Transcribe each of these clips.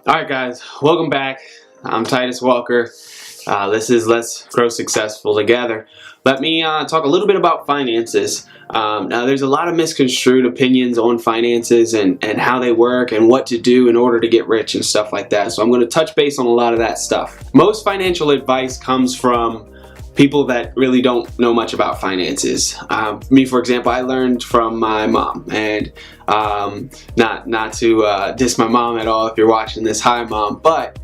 Alright guys, welcome back. I'm Titus Walker. This is Let's Grow Successful Together. Let me talk a little bit about finances. Now there's a lot of misconstrued opinions on finances and how they work and what to do in order to get rich and stuff like that. So I'm going to touch base on a lot of that stuff. Most financial advice comes from people that really don't know much about finances. Me, for example, I learned from my mom, and not to diss my mom at all if you're watching this, hi mom, but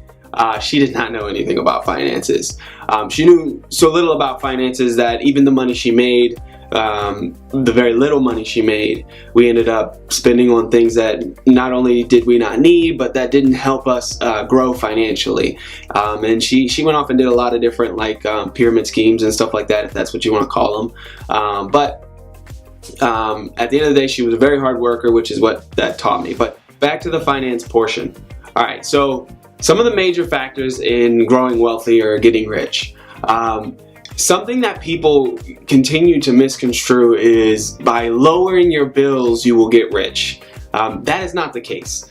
she did not know anything about finances. She knew so little about finances that even the money she made, the very little money she made, we ended up spending on things that not only did we not need, but that didn't help us grow financially. And she went off and did a lot of different pyramid schemes and stuff like that, if that's what you want to call them. But at the end of the day, she was a very hard worker, which is what that taught me. But back to the finance portion. All right, so some of the major factors in growing wealthy or getting rich. Something that people continue to misconstrue is by lowering your bills you will get rich. That is not the case.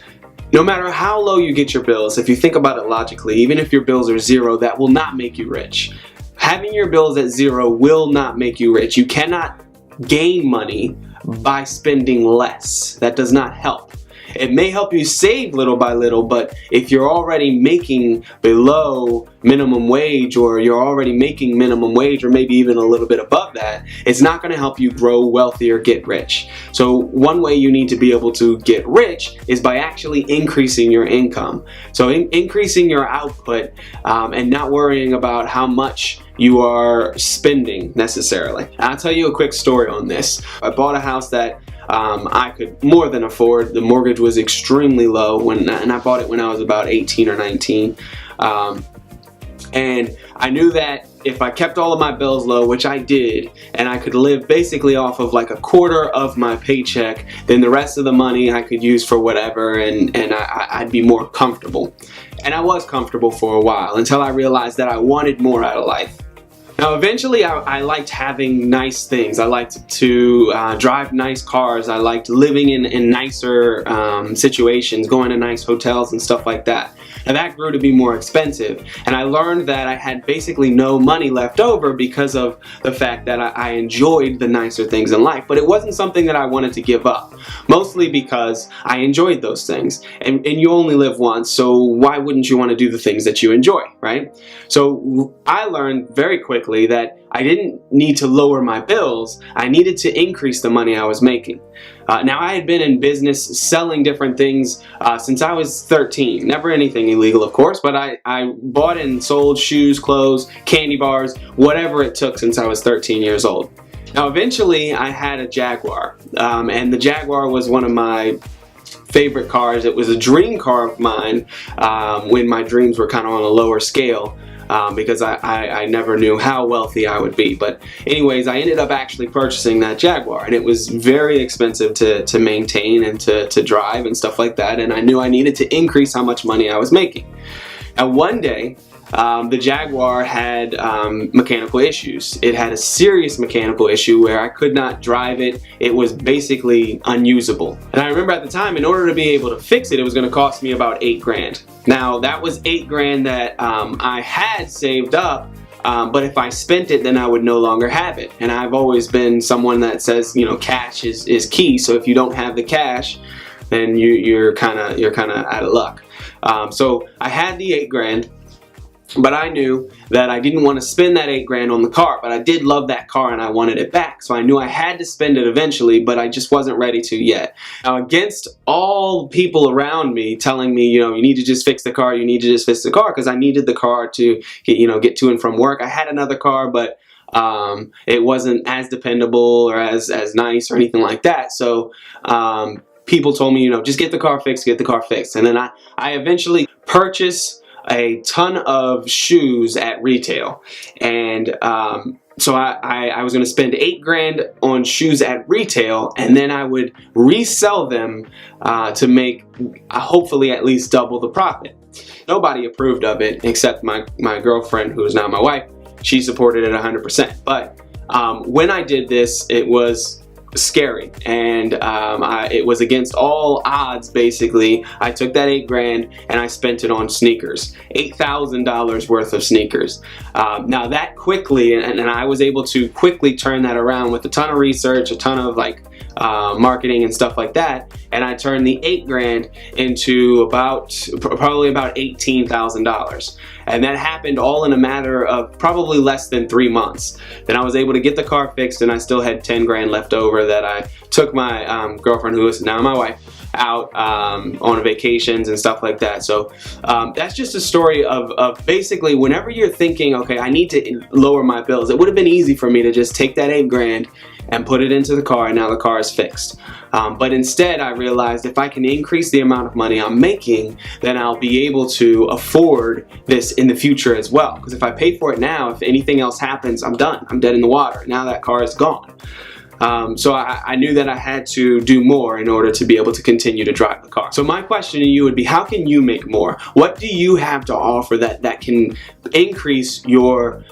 No matter how low you get your bills, if you think about it logically, even if your bills are zero, that will not make you rich. Having your bills at zero will not make you rich. You cannot gain money by spending less. That does not help. It may help you save little by little, but if you're already making below minimum wage, or you're already making minimum wage, or maybe even a little bit above that, it's not going to help you grow wealthy or get rich. So one way you need to be able to get rich is by actually increasing your income. So increasing your output and not worrying about how much you are spending necessarily. I'll tell you a quick story on this. I bought a house that I could more than afford. The mortgage was extremely low and I bought it when I was about 18 or 19. And I knew that if I kept all of my bills low, which I did, and I could live basically off of like a quarter of my paycheck, then the rest of the money I could use for whatever, and I'd be more comfortable. And I was comfortable for a while until I realized that I wanted more out of life. Now eventually I liked having nice things. I liked to drive nice cars. I liked living in nicer situations, going to nice hotels and stuff like that. And that grew to be more expensive. And I learned that I had basically no money left over because of the fact that I enjoyed the nicer things in life. But it wasn't something that I wanted to give up. Mostly because I enjoyed those things. And you only live once, so why wouldn't you want to do the things that you enjoy, right? So I learned very quickly that I didn't need to lower my bills. I needed to increase the money I was making. Now I had been in business selling different things since I was 13. Never anything illegal, of course, but I bought and sold shoes, clothes, candy bars, whatever it took since I was 13 years old. Now eventually I had a Jaguar, and the Jaguar was one of my favorite cars. It was a dream car of mine when my dreams were kind of on a lower scale. Because I never knew how wealthy I would be. But anyways, I ended up actually purchasing that Jaguar, and it was very expensive to maintain and to drive and stuff like that, and I knew I needed to increase how much money I was making. Now one day, the Jaguar had mechanical issues. It had a serious mechanical issue where I could not drive it. It was basically unusable. And I remember at the time, in order to be able to fix it, it was going to cost me about $8 grand. Now that was $8 grand that I had saved up, but if I spent it, then I would no longer have it. And I've always been someone that says, you know, cash is key. So if you don't have the cash, then you're kind of out of luck. So I had the $8 grand. But I knew that I didn't want to spend that $8 grand on the car, but I did love that car and I wanted it back. So I knew I had to spend it eventually, but I just wasn't ready to yet. Now, against all people around me telling me, you know, you need to just fix the car, you need to just fix the car, because I needed the car to get to and from work. I had another car, but it wasn't as dependable or as nice or anything like that. So people told me, you know, just get the car fixed, get the car fixed. And then I eventually purchased a ton of shoes at retail, and so I was going to spend $8 grand on shoes at retail, and then I would resell them to make hopefully at least double the profit. Nobody approved of it except my girlfriend, who is now my wife. She supported it 100%. But when I did this, it was scary, and it was against all odds. Basically, I took that $8,000 and I spent it on sneakers, $8,000 worth of sneakers. Now that quickly, and I was able to quickly turn that around with a ton of research, a ton of like marketing and stuff like that, and I turned the $8,000 into probably about $18,000. And that happened all in a matter of probably less than 3 months. Then I was able to get the car fixed, and I still had $10,000 left over that I took my girlfriend, who is now my wife, out on vacations and stuff like that. So that's just a story of basically whenever you're thinking, okay, I need to lower my bills, it would have been easy for me to just take that $8,000 and put it into the car, and now the car is fixed. But instead I realized if I can increase the amount of money I'm making, then I'll be able to afford this in the future as well. Because if I pay for it now, if anything else happens, I'm done. I'm dead in the water. Now that car is gone. So I knew that I had to do more in order to be able to continue to drive the car. So my question to you would be, how can you make more? What do you have to offer that can increase your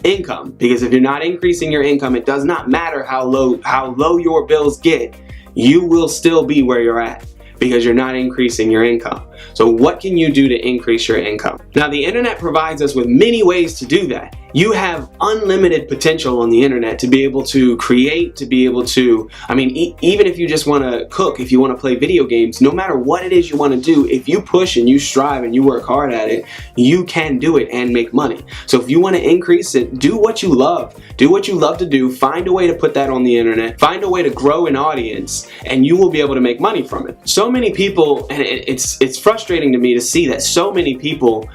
income? Because if you're not increasing your income, it does not matter how low your bills get, you will still be where you're at, because you're not increasing your income. So what can you do to increase your income? Now, the internet provides us with many ways to do that. You have unlimited potential on the internet to be able to create, to be able to, even if you just want to cook, if you want to play video games, no matter what it is you want to do, if you push and you strive and you work hard at it, you can do it and make money. So if you want to increase it, do what you love. Do what you love to do. Find a way to put that on the internet. Find a way to grow an audience, and you will be able to make money from it. So many people, and it's frustrating to me to see that so many people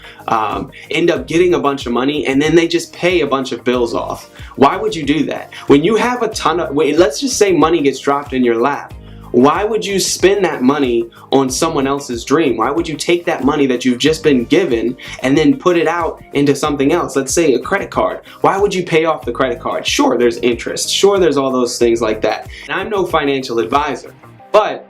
end up getting a bunch of money and then they just pay a bunch of bills off. Why would you do that? When you have a ton of, let's just say money gets dropped in your lap, why would you spend that money on someone else's dream? Why would you take that money that you've just been given and then put it out into something else? Let's say a credit card. Why would you pay off the credit card? Sure, there's interest. Sure, there's all those things like that. And I'm no financial advisor, but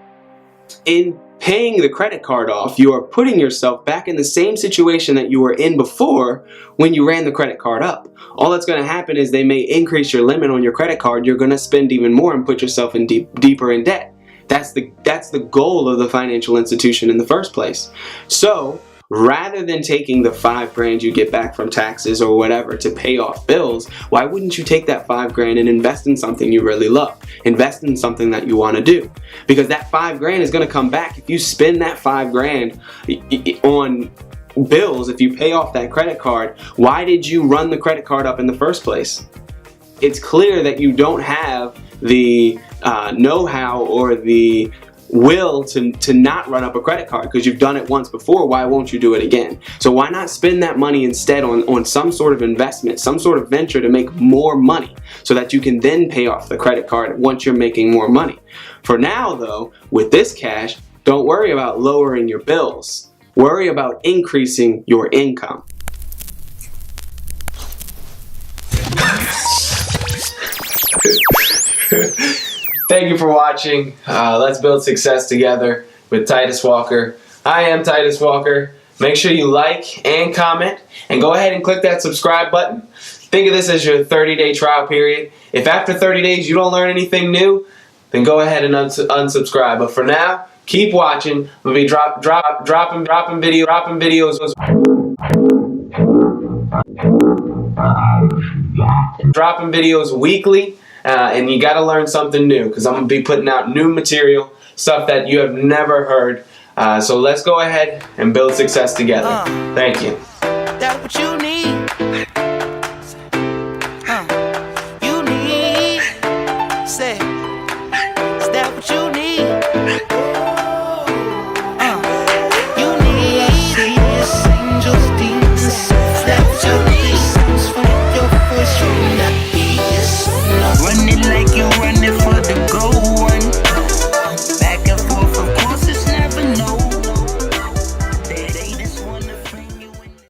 in paying the credit card off, you are putting yourself back in the same situation that you were in before when you ran the credit card up. All that's going to happen is they may increase your limit on your credit card. You're going to spend even more and put yourself in deeper in debt. That's the goal of the financial institution in the first place. So rather than taking the $5,000 you get back from taxes or whatever to pay off bills, why wouldn't you take that $5,000 and invest in something you really love? Invest in something that you want to do. Because that $5,000 is going to come back. If you spend that $5,000 on bills, if you pay off that credit card, why did you run the credit card up in the first place? It's clear that you don't have the know-how or the will to not run up a credit card, because you've done it once before. Why won't you do it again? So why not spend that money instead on some sort of investment, some sort of venture to make more money, so that you can then pay off the credit card once you're making more money. For now though, with this cash, don't worry about lowering your bills. Worry about increasing your income. Thank you for watching. Let's build success together with Titus Walker. I am Titus Walker. Make sure you like and comment, and go ahead and click that subscribe button. Think of this as your 30-day trial period. If after 30 days you don't learn anything new, then go ahead and unsubscribe. But for now, keep watching. We'll be dropping videos. Dropping videos weekly. And you got to learn something new, because I'm going to be putting out new material, stuff that you have never heard. So let's go ahead and build success together. Thank you. That's what you need. You need. Say, is that what you need? You need this angel's demons. Is that what you need? Sounds from your voice, you not be. Run it like you're running for the goal.